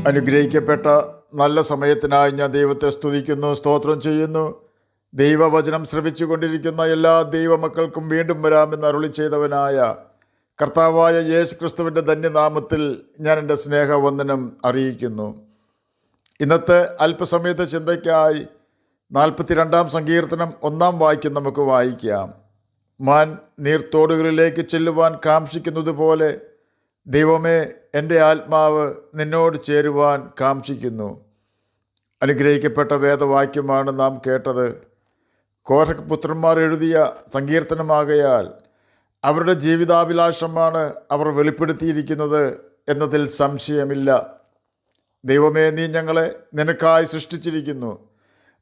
അനുഗ്രഹിക്കപ്പെട്ട നല്ല സമയത്തിനായി ഞാൻ ദൈവത്തെ സ്തുതിക്കുന്നു, സ്തോത്രം ചെയ്യുന്നു. ദൈവവചനം ശ്രവിച്ചു കൊണ്ടിരിക്കുന്ന എല്ലാ ദൈവമക്കൾക്കും വീണ്ടും വരാമെന്ന് അരുളി ചെയ്തവനായ കർത്താവായ യേശു ക്രിസ്തുവിൻ്റെ ധന്യനാമത്തിൽ ഞാൻ എൻ്റെ സ്നേഹവന്ദനം അറിയിക്കുന്നു. ഇന്നത്തെ അല്പസമയത്തെ ചിന്തയ്ക്കായി 42-ാം സങ്കീർത്തനം 1-ാം വാക്യം നമുക്ക് വായിക്കാം. മാൻ നീർത്തോടുകളിലേക്ക് ചെല്ലുവാൻ കാംക്ഷിക്കുന്നത് പോലെ ദൈവമേ, എൻ്റെ ആത്മാവ് നിന്നോട് ചേരുവാൻ കാംക്ഷിക്കുന്നു. അനുഗ്രഹിക്കപ്പെട്ട വേദവാക്യമാണ് നാം കേട്ടത്. കോരഹ് പുത്രന്മാർ എഴുതിയ സങ്കീർത്തനമാകയാൽ അവരുടെ ജീവിതാഭിലാഷമാണ് അവർ വെളിപ്പെടുത്തിയിരിക്കുന്നത് എന്നതിൽ സംശയമില്ല. ദൈവമേ, നീ ഞങ്ങളെ നിനക്കായി സൃഷ്ടിച്ചിരിക്കുന്നു.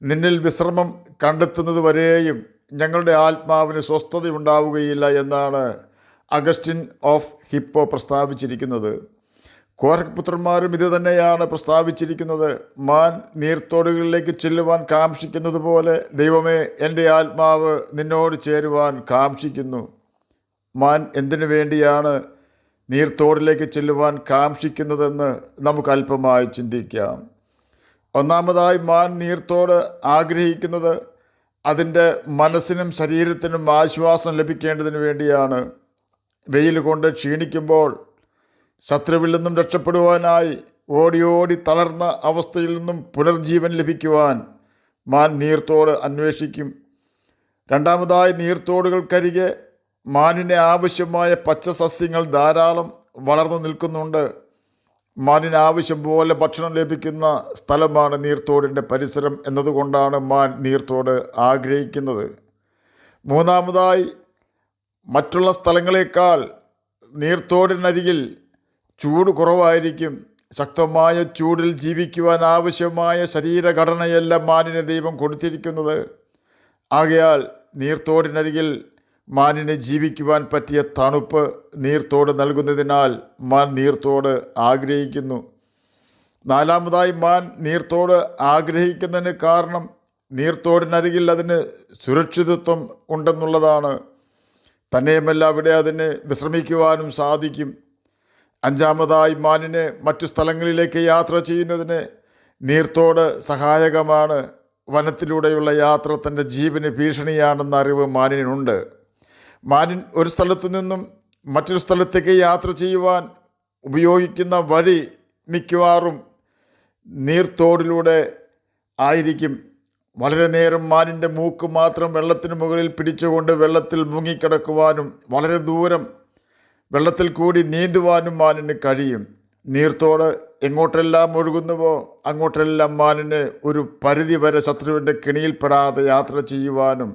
നിന്നിൽ വിശ്രമം കണ്ടെത്തുന്നത് വരെയും ഞങ്ങളുടെ ആത്മാവിന് സ്വസ്ഥതയുണ്ടാവുകയില്ല എന്നാണ് അഗസ്റ്റിൻ ഓഫ് ഹിപ്പോ പ്രസ്താവിച്ചിരിക്കുന്നത്. കോരഹ് പുത്രന്മാരും ഇത് തന്നെയാണ് പ്രസ്താവിച്ചിരിക്കുന്നത്. മാൻ നീർത്തോടുകളിലേക്ക് ചെല്ലുവാൻ കാംക്ഷിക്കുന്നത് പോലെ ദൈവമേ, എൻ്റെ ആത്മാവ് നിന്നോട് ചേരുവാൻ കാംക്ഷിക്കുന്നു. മാൻ എന്തിനു വേണ്ടിയാണ് നീർത്തോടിലേക്ക് ചെല്ലുവാൻ കാംക്ഷിക്കുന്നതെന്ന് നമുക്ക് അല്പമായി ചിന്തിക്കാം. ഒന്നാമതായി, മാൻ നീർത്തോട് ആഗ്രഹിക്കുന്നത് അതിൻ്റെ മനസ്സിനും ശരീരത്തിനും ആശ്വാസം ലഭിക്കേണ്ടതിന് വേണ്ടിയാണ്. വെയിൽ കൊണ്ട് ക്ഷീണിക്കുമ്പോൾ ശത്രുവിൽ നിന്നും രക്ഷപ്പെടുവാനായി ഓടി ഓടി തളർന്ന അവസ്ഥയിൽ നിന്നും പുനർജീവൻ ലഭിക്കുവാൻ മാൻ നീർത്തോട് അന്വേഷിക്കും. രണ്ടാമതായി, നീർത്തോടുകൾക്കരികെ മാനിന് ആവശ്യമായ പച്ച സസ്യങ്ങൾ ധാരാളം വളർന്നു നിൽക്കുന്നുണ്ട്. മാനിന് ആവശ്യം പോലെ ഭക്ഷണം ലഭിക്കുന്ന സ്ഥലമാണ് നീർത്തോടിൻ്റെ പരിസരം എന്നതുകൊണ്ടാണ് മാൻ നീർത്തോട് ആഗ്രഹിക്കുന്നത്. മൂന്നാമതായി, മറ്റുള്ള സ്ഥലങ്ങളേക്കാൾ നീർത്തോടിനരികിൽ ചൂട് കുറവായിരിക്കും. ശക്തമായ ചൂടിൽ ജീവിക്കുവാൻ ആവശ്യമായ ശരീരഘടനയല്ല മാനിന് ദൈവം കൊടുത്തിരിക്കുന്നത്. ആകയാൽ നീർത്തോടിനരികിൽ മാനിന് ജീവിക്കുവാൻ പറ്റിയ തണുപ്പ് നീർത്തോട് നൽകുന്നതിനാൽ മാൻ നീർത്തോട് ആഗ്രഹിക്കുന്നു. നാലാമതായി, മാൻ നീർത്തോട് ആഗ്രഹിക്കുന്നതിന് കാരണം നീർത്തോടിനരികിൽ അതിന് സുരക്ഷിതത്വം ഉണ്ടെന്നുള്ളതാണ്. തന്നെയുമല്ല, അവിടെ അതിന് വിശ്രമിക്കുവാനും സാധിക്കും. അഞ്ചാമതായി, മാനിന് മറ്റു സ്ഥലങ്ങളിലേക്ക് യാത്ര ചെയ്യുന്നതിന് നീർത്തോട് സഹായകമാണ്. വനത്തിലൂടെയുള്ള യാത്ര തൻ്റെ ജീവന് ഭീഷണിയാണെന്ന അറിവ് മാനിനുണ്ട്. മാനിൻ ഒരു സ്ഥലത്തു നിന്നും മറ്റൊരു സ്ഥലത്തേക്ക് യാത്ര ചെയ്യുവാൻ ഉപയോഗിക്കുന്ന വഴി മിക്കവാറും നീർത്തോടിലൂടെ ആയിരിക്കും. വളരെ നേരം മാനിൻ്റെ മൂക്ക് മാത്രം വെള്ളത്തിന് മുകളിൽ പിടിച്ചുകൊണ്ട് വെള്ളത്തിൽ മുങ്ങിക്കിടക്കുവാനും വളരെ ദൂരം വെള്ളത്തിൽ കൂടി നീന്തുവാനും മാനിന് കഴിയും. നീർത്തോട് എങ്ങോട്ടെല്ലാം ഒഴുകുന്നുവോ അങ്ങോട്ടെല്ലാം മാനിന് ഒരു പരിധി വരെ ശത്രുവിൻ്റെ കെണിയിൽപ്പെടാതെ യാത്ര ചെയ്യുവാനും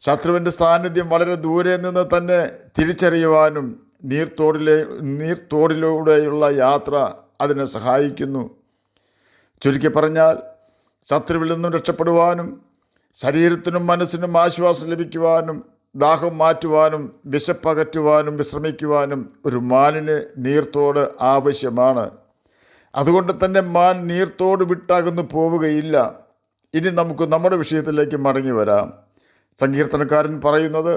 ശത്രുവിൻ്റെ സാന്നിധ്യം വളരെ ദൂരെ നിന്ന് തന്നെ തിരിച്ചറിയുവാനും നീർത്തോടിലൂടെയുള്ള യാത്ര അതിനെ സഹായിക്കുന്നു. ചുരുക്കി പറഞ്ഞാൽ, ശത്രുവിൽ നിന്നും രക്ഷപ്പെടുവാനും ശരീരത്തിനും മനസ്സിനും ആശ്വാസം ലഭിക്കുവാനും ദാഹം മാറ്റുവാനും വിശപ്പകറ്റുവാനും വിശ്രമിക്കുവാനും ഒരു മാനിന് നീർത്തോട് ആവശ്യമാണ്. അതുകൊണ്ട് തന്നെ മാൻ നീർത്തോട് വിട്ടകന്നു പോവുകയില്ല. ഇനി നമുക്ക് നമ്മുടെ വിഷയത്തിലേക്ക് മടങ്ങി വരാം. സങ്കീർത്തനക്കാരൻ പറയുന്നത്,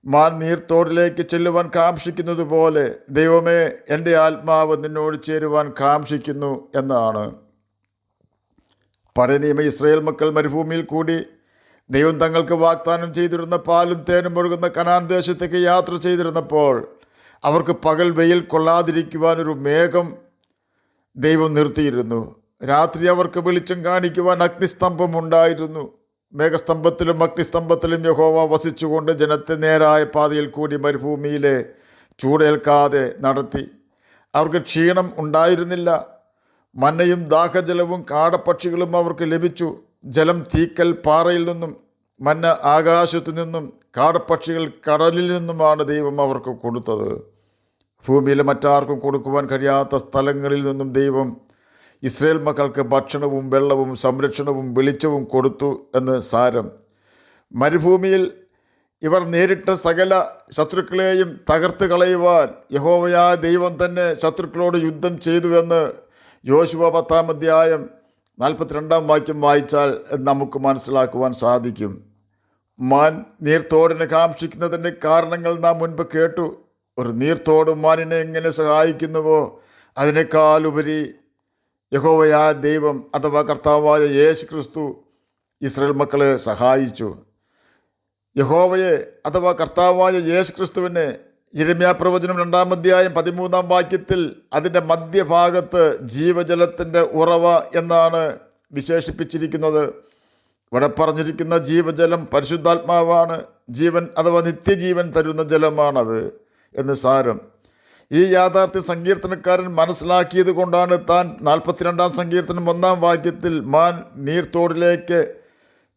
മാൻ നീർത്തോടിലേക്ക് ചെല്ലുവാൻ കാംക്ഷിക്കുന്നത് പോലെ ദൈവമേ, എൻ്റെ ആത്മാവ് നിന്നോട് ചേരുവാൻ കാംക്ഷിക്കുന്നു എന്നാണ്. പഴയ നിയമ ഇസ്രായേൽ മക്കൾ മരുഭൂമിയിൽ കൂടി ദൈവം തങ്ങൾക്ക് വാഗ്ദാനം ചെയ്തിരുന്ന പാലും തേനും ഒഴുകുന്ന കനാൻ ദേശത്തേക്ക് യാത്ര ചെയ്തിരുന്നപ്പോൾ അവർക്ക് പകൽ വെയിൽ കൊള്ളാതിരിക്കുവാനൊരു മേഘം ദൈവം നിർത്തിയിരുന്നു. രാത്രി അവർക്ക് വെളിച്ചം കാണിക്കുവാൻ അഗ്നിസ്തംഭം ഉണ്ടായിരുന്നു. മേഘസ്തംഭത്തിലും അഗ്നിസ്തംഭത്തിലും യഹോവ വസിച്ചുകൊണ്ട് ജനത്തെ നേരായ പാതയിൽ കൂടി മരുഭൂമിയിലെ ചൂടേൽക്കാതെ നടത്തി. അവർക്ക് ക്ഷീണം ഉണ്ടായിരുന്നില്ല. മന്നയും ദാഹജലവും കാടപ്പക്ഷികളും അവർക്ക് ലഭിച്ചു. ജലം തീക്കൽ പാറയിൽ നിന്നും മന്ന ആകാശത്തു നിന്നും കാടപ്പക്ഷികൾ കടലിൽ നിന്നുമാണ് ദൈവം അവർക്ക് കൊടുത്തത്. ഭൂമിയിലെ മറ്റാർക്കും കൊടുക്കുവാൻ കഴിയാത്ത സ്ഥലങ്ങളിൽ നിന്നും ദൈവം ഇസ്രായേൽ മക്കൾക്ക് ഭക്ഷണവും വെള്ളവും സംരക്ഷണവും വെളിച്ചവും കൊടുത്തു എന്ന് സാരം. മരുഭൂമിയിൽ ഇവർ നേരിട്ട സകല ശത്രുക്കളെയും തകർത്ത് കളയുവാൻ യഹോവയായ ദൈവം തന്നെ ശത്രുക്കളോട് യുദ്ധം ചെയ്തുവെന്ന് യോശുവ 10-ാം അധ്യായം 42-ാം വാക്യം വായിച്ചാൽ നമുക്ക് മനസ്സിലാക്കുവാൻ സാധിക്കും. മാൻ നീർത്തോടിനെ കാംക്ഷിക്കുന്നതിൻ്റെ കാരണങ്ങൾ നാം മുൻപ് കേട്ടു. ഒരു നീർത്തോട് മാനിനെ എങ്ങനെ സഹായിക്കുന്നുവോ അതിനേക്കാളുപരി യഹോവയായ ദൈവം അഥവാ കർത്താവായ യേശു ക്രിസ്തു ഇസ്രായേൽ മക്കളെ സഹായിച്ചു. യഹോവയെ അഥവാ കർത്താവായ യേശു ക്രിസ്തുവിനെ യിരെമ്യാ പ്രവചനം 2-ാം അധ്യായം 13-ാം വാക്യത്തിൽ അതിൻ്റെ മധ്യഭാഗത്ത് ജീവജലത്തിൻ്റെ ഉറവ എന്നാണ് വിശേഷിപ്പിച്ചിരിക്കുന്നത്. ഇവിടെ പറഞ്ഞിരിക്കുന്ന ജീവജലം പരിശുദ്ധാത്മാവാണ്. ജീവൻ അഥവാ നിത്യജീവൻ തരുന്ന ജലമാണത് എന്ന് സാരം. ഈ യാഥാർത്ഥ്യ സങ്കീർത്തനക്കാരൻ മനസ്സിലാക്കിയത് കൊണ്ടാണ് താൻ 42-ാം സങ്കീർത്തനം 1-ാം വാക്യത്തിൽ മാൻ നീർത്തോടിലേക്ക്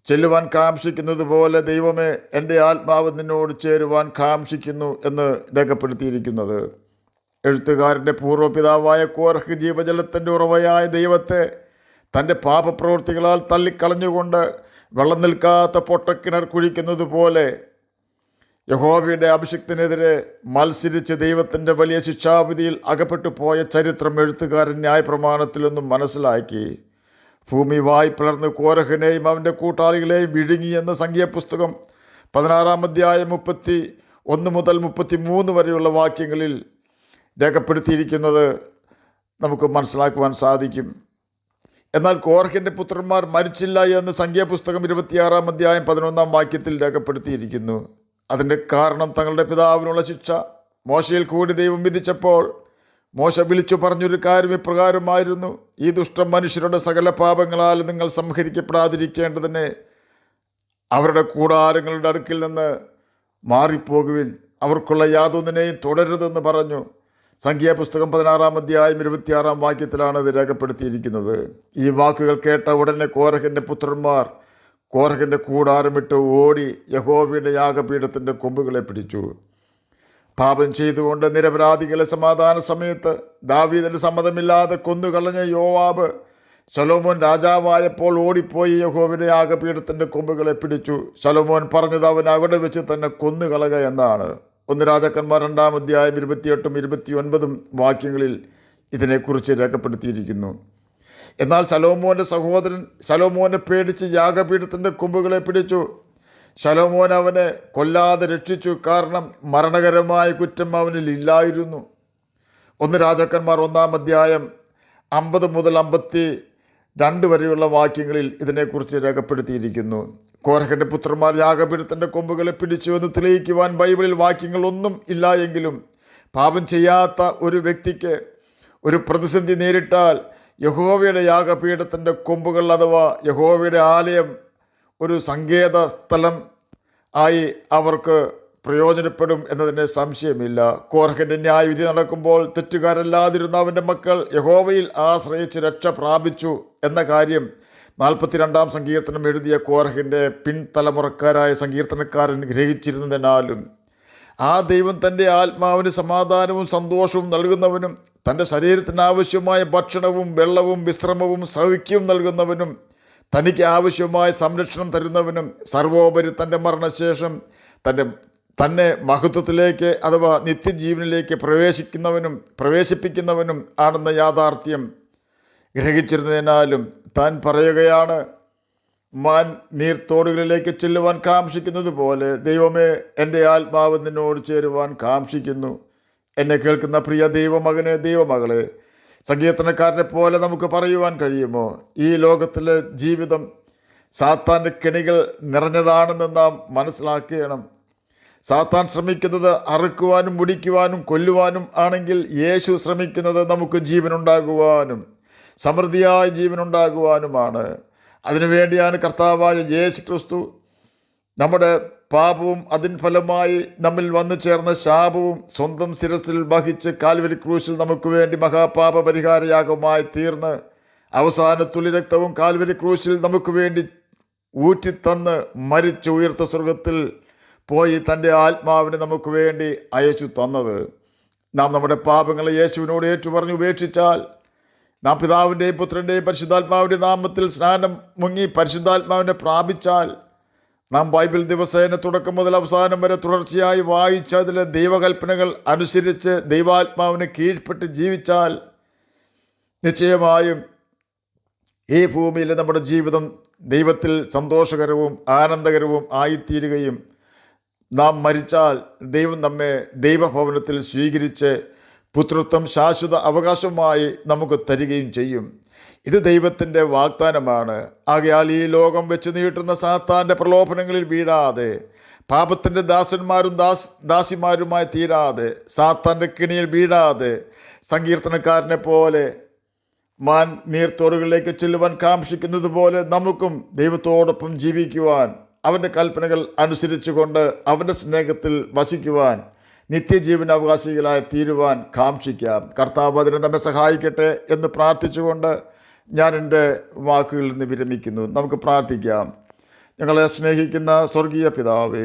ചെല്ലുവാൻ കാംക്ഷിക്കുന്നത് പോലെ ദൈവമേ എൻ്റെ ആത്മാവ് നിന്നോട് ചേരുവാൻ കാംക്ഷിക്കുന്നു എന്ന് രേഖപ്പെടുത്തിയിരിക്കുന്നത്. എഴുത്തുകാരൻ്റെ പൂർവ്വപിതാവായ കോരഹ് ജീവജലത്തിൻ്റെ ഉറവയായ ദൈവത്തെ തൻ്റെ പാപപ്രവൃത്തികളാൽ തള്ളിക്കളഞ്ഞുകൊണ്ട് വെള്ളം നിൽക്കാത്ത പൊട്ടക്കിണർ കുഴിക്കുന്നത് പോലെ യഹോവയുടെ അഭിഷിക്തനെതിരെ മത്സരിച്ച് ദൈവത്തിൻ്റെ വലിയ ശിക്ഷാവിധിയിൽ അകപ്പെട്ടു പോയ ചരിത്രം എഴുത്തുകാരൻ ന്യായപ്രമാണത്തിൽ നിന്നും മനസ്സിലാക്കി. ഭൂമി വായി പിളർന്ന് കോരഹിനെയും അവൻ്റെ കൂട്ടാളികളെയും വിഴുങ്ങി എന്ന സംഖ്യാപുസ്തകം 16-ാം അധ്യായം 31 മുതൽ 33 വരെയുള്ള വാക്യങ്ങളിൽ രേഖപ്പെടുത്തിയിരിക്കുന്നത് നമുക്ക് മനസ്സിലാക്കുവാൻ സാധിക്കും. എന്നാൽ കോരഹിൻ്റെ പുത്രന്മാർ മരിച്ചില്ല എന്ന് സംഖ്യാപുസ്തകം 26-ാം അധ്യായം 11-ാം വാക്യത്തിൽ രേഖപ്പെടുത്തിയിരിക്കുന്നു. അതിൻ്റെ കാരണം തങ്ങളുടെ പിതാവിനുള്ള ശിക്ഷ മോശയിൽ കൂടി ദൈവം വിധിച്ചപ്പോൾ മോശ വിളിച്ചു പറഞ്ഞൊരു കാര്യം ഇപ്രകാരമായിരുന്നു: ഈ ദുഷ്ട മനുഷ്യരുടെ സകല പാപങ്ങളാൽ നിങ്ങൾ സംഹരിക്കപ്പെടാതിരിക്കേണ്ടതിന് അവരുടെ കൂടാരങ്ങളുടെ അടുക്കിൽ നിന്ന് മാറിപ്പോകുവിൻ, അവർക്കുള്ള യാതൊന്നിനെയും തുടരുതെന്ന് പറഞ്ഞു. സംഖ്യാപുസ്തകം 16-ാം അധ്യായം 26-ാം വാക്യത്തിലാണ് ഇത് രേഖപ്പെടുത്തിയിരിക്കുന്നത്. ഈ വാക്കുകൾ കേട്ട ഉടനെ കോരഹിൻ്റെ പുത്രന്മാർ കോരഹിൻ്റെ കൂടാരം വിട്ട് ഓടി യഹോവയുടെ യാഗപീഠത്തിൻ്റെ കൊമ്പുകളെ പിടിച്ചു. പാപം ചെയ്തുകൊണ്ട് നിരപരാധികളെ സമാധാന സമയത്ത് ദാവീദിന് സമ്മതമില്ലാതെ കൊന്നുകളഞ്ഞ യോവാബ് ശലോമോൻ രാജാവായപ്പോൾ ഓടിപ്പോയി യഹോവയുടെ യാഗപീഠത്തിൻ്റെ കൊമ്പുകളെ പിടിച്ചു. ശലോമോൻ പറഞ്ഞത് അവൻ അവിടെ വെച്ച് തന്നെ കൊന്നുകളക എന്നാണ്. 1 രാജാക്കന്മാർ 2-ാം അധ്യായം 28-ഉം 29-ഉം വാക്യങ്ങളിൽ ഇതിനെക്കുറിച്ച് രേഖപ്പെടുത്തിയിരിക്കുന്നു. എന്നാൽ ശലോമോൻ്റെ സഹോദരൻ ശലോമോനെ പേടിച്ച് യാഗപീഠത്തിൻ്റെ കൊമ്പുകളെ പിടിച്ചു. ശലോമോൻ അവനെ കൊല്ലാതെ രക്ഷിച്ചു, കാരണം മരണകരമായ കുറ്റം അവനിൽ ഇല്ലായിരുന്നു. 1 രാജാക്കന്മാർ 1-ാം അധ്യായം 50 മുതൽ 52 വരെയുള്ള വാക്യങ്ങളിൽ ഇതിനെക്കുറിച്ച് രേഖപ്പെടുത്തിയിരിക്കുന്നു. കോരഹിൻ്റെ പുത്രന്മാർ യാഗപീഠത്തിൻ്റെ കൊമ്പുകളെ പിടിച്ചു എന്ന് തെളിയിക്കുവാൻ ബൈബിളിൽ വാക്യങ്ങളൊന്നും ഇല്ല എങ്കിലും പാപം ചെയ്യാത്ത ഒരു വ്യക്തിക്ക് ഒരു പ്രതിസന്ധി നേരിട്ടാൽ യഹോവയുടെ യാഗപീഠത്തിൻ്റെ കൊമ്പുകൾ അഥവാ യഹോവയുടെ ആലയം ഒരു സങ്കേത സ്ഥലം ആയി അവർക്ക് പ്രയോജനപ്പെടും എന്നതിന് സംശയമില്ല. കോരഹിൻ്റെ ന്യായവിധി നടക്കുമ്പോൾ തെറ്റുകാരല്ലാതിരുന്ന അവൻ്റെ മക്കൾ യഹോവയിൽ ആശ്രയിച്ച് രക്ഷ പ്രാപിച്ചു എന്ന കാര്യം 42-ാം സങ്കീർത്തനം എഴുതിയ കോരഹിൻ്റെ പിൻതലമുറക്കാരായ സങ്കീർത്തനക്കാരൻ ഗ്രഹിച്ചിരുന്നതിനാലും ആ ദൈവം തൻ്റെ ആത്മാവിന് സമാധാനവും സന്തോഷവും നൽകുന്നവനും തൻ്റെ ശരീരത്തിന് ആവശ്യമായ ഭക്ഷണവും വെള്ളവും വിശ്രമവും സൗഖ്യവും നൽകുന്നവനും തനിക്ക് ആവശ്യമായ സംരക്ഷണം തരുന്നവനും സർവോപരി തൻ്റെ മരണശേഷം തന്നെ മഹത്വത്തിലേക്ക് അഥവാ നിത്യജീവനിലേക്ക് പ്രവേശിപ്പിക്കുന്നവനും ആണെന്ന യാഥാർത്ഥ്യം ഗ്രഹിച്ചിരുന്നതിനാലും താൻ പറയുകയാണ്: മാൻ നീർത്തോടുകളിലേക്ക് ചെല്ലുവാൻ കാംക്ഷിക്കുന്നത് പോലെ ദൈവമേ എൻ്റെ ആത്മാവ് നിന്നോട് ചേരുവാൻ കാംക്ഷിക്കുന്നു. എന്നെ കേൾക്കുന്ന പ്രിയ ദൈവമകനെ, ദൈവമകളെ, സങ്കീർത്തനക്കാരനെ പോലെ നമുക്ക് പറയുവാൻ കഴിയുമോ? ഈ ലോകത്തിലെ ജീവിതം സാത്താൻ്റെ കെണികൾ നിറഞ്ഞതാണെന്ന് നാം മനസ്സിലാക്കണം. സാത്താൻ ശ്രമിക്കുന്നത് അറുക്കുവാനും മുടിക്കുവാനും കൊല്ലുവാനും ആണെങ്കിൽ യേശു ശ്രമിക്കുന്നത് നമുക്ക് ജീവനുണ്ടാകുവാനും സമൃദ്ധിയായ ജീവനുണ്ടാകുവാനുമാണ്. അതിനുവേണ്ടിയാണ് കർത്താവായ യേശു ക്രിസ്തു നമ്മുടെ പാപവും അതിൻ ഫലമായി നമ്മിൽ വന്നു ചേർന്ന ശാപവും സ്വന്തം ശിരസിൽ വഹിച്ച് കാൽവരി ക്രൂശിൽ നമുക്ക് വേണ്ടി മഹാപാപ പരിഹാരയാഗമായി തീർന്ന് അവസാന തുള്ളി രക്തവും കാൽവരി ക്രൂശിൽ നമുക്ക് വേണ്ടി ഊറ്റിത്തന്ന് മരിച്ച് ഉയർത്ത സ്വർഗത്തിൽ പോയി തൻ്റെ ആത്മാവിനെ നമുക്ക് വേണ്ടി അയച്ചു തന്നത്. നാം നമ്മുടെ പാപങ്ങളെ യേശുവിനോട് ഏറ്റുപറഞ്ഞ് ഉപേക്ഷിച്ചാൽ, നാം പിതാവിൻ്റെയും പുത്രൻ്റെയും പരിശുദ്ധാത്മാവിൻ്റെ നാമത്തിൽ സ്നാനം മുങ്ങി പരിശുദ്ധാത്മാവിനെ പ്രാപിച്ചാൽ, നാം ബൈബിൾ ദിവസേന തുടക്കം മുതൽ അവസാനം വരെ തുടർച്ചയായി വായിച്ച് അതിലെ ദൈവകൽപ്പനകൾ അനുസരിച്ച് ദൈവാത്മാവിന് കീഴ്പ്പെട്ട് ജീവിച്ചാൽ, നിശ്ചയമായും ഈ ഭൂമിയിലെ നമ്മുടെ ജീവിതം ദൈവത്തിൽ സന്തോഷകരവും ആനന്ദകരവും ആയിത്തീരുകയും നാം മരിച്ചാൽ ദൈവം നമ്മെ ദൈവഭവനത്തിൽ സ്വീകരിച്ച് പുത്രത്വം ശാശ്വത അവകാശമായി നമുക്ക് തരികയും ചെയ്യും. ഇത് ദൈവത്തിൻ്റെ വാഗ്ദാനമാണ്. ആകയാൽ ഈ ലോകം വെച്ച് നീട്ടുന്ന സാത്താൻ്റെ പ്രലോഭനങ്ങളിൽ വീഴാതെ, പാപത്തിൻ്റെ ദാസന്മാരും ദാസിമാരുമായി തീരാതെ, സാത്താൻ്റെ കിണിയിൽ വീഴാതെ, സങ്കീർത്തനക്കാരനെ പോലെ മാൻ നീർത്തോടുകളിലേക്ക് ചെല്ലുവാൻ കാംക്ഷിക്കുന്നത് പോലെ നമുക്കും ദൈവത്തോടൊപ്പം ജീവിക്കുവാൻ, അവൻ്റെ കൽപ്പനകൾ അനുസരിച്ചുകൊണ്ട് അവൻ്റെ സ്നേഹത്തിൽ വസിക്കുവാൻ, നിത്യജീവൻ അവകാശികളായി തീരുവാൻ കാംക്ഷിക്കാം. കർത്താവ് അതിന് നമ്മെ സഹായിക്കട്ടെ എന്ന് പ്രാർത്ഥിച്ചുകൊണ്ട് ഞാൻ എൻ്റെ വാക്കുകളിൽ നിന്ന് വിരമിക്കുന്നു. നമുക്ക് പ്രാർത്ഥിക്കാം. ഞങ്ങളെ സ്നേഹിക്കുന്ന സ്വർഗീയ പിതാവേ,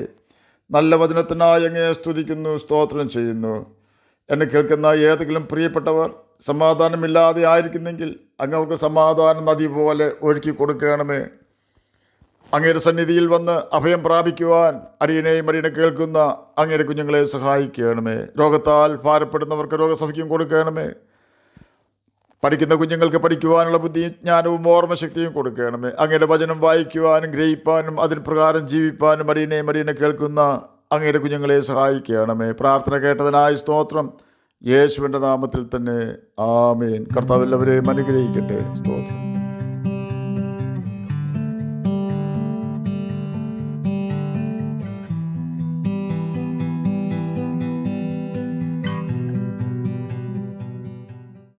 നല്ല വചനത്തിനായി അങ്ങയെ സ്തുതിക്കുന്നു, സ്തോത്രം ചെയ്യുന്നു. എന്നെ കേൾക്കുന്ന ഏതെങ്കിലും പ്രിയപ്പെട്ടവർ സമാധാനമില്ലാതെ ആയിരിക്കുന്നെങ്കിൽ അങ്ങ് അവർക്ക് സമാധാന നദി പോലെ ഒഴുക്കി കൊടുക്കണമേ. അങ്ങയുടെ സന്നിധിയിൽ വന്ന് അഭയം പ്രാപിക്കുവാൻ അടിയനെയും അടിയനെ കേൾക്കുന്ന അങ്ങയുടെ കുഞ്ഞുങ്ങളെ സഹായിക്കണമേ. രോഗത്താൽ ഭാരപ്പെടുന്നവർക്ക് രോഗസൗഖ്യം കൊടുക്കണമേ. പഠിക്കുന്ന കുഞ്ഞുങ്ങൾക്ക് പഠിക്കുവാനുള്ള ബുദ്ധിയും ജ്ഞാനവും ഓർമ്മശക്തിയും കൊടുക്കണമേ. അങ്ങയുടെ വചനം വായിക്കുവാനും ഗ്രഹിപ്പാനും അതിന് പ്രകാരം ജീവിപ്പാനും അടിയനെ കേൾക്കുന്ന അങ്ങയുടെ കുഞ്ഞുങ്ങളെ സഹായിക്കണമേ. പ്രാർത്ഥന കേട്ടതിനായി സ്തോത്രം. യേശുവിൻ്റെ നാമത്തിൽ തന്നെ ആമേൻ. കർത്താവ് എല്ലാവരെയും അനുഗ്രഹിക്കട്ടെ. സ്തോത്രം.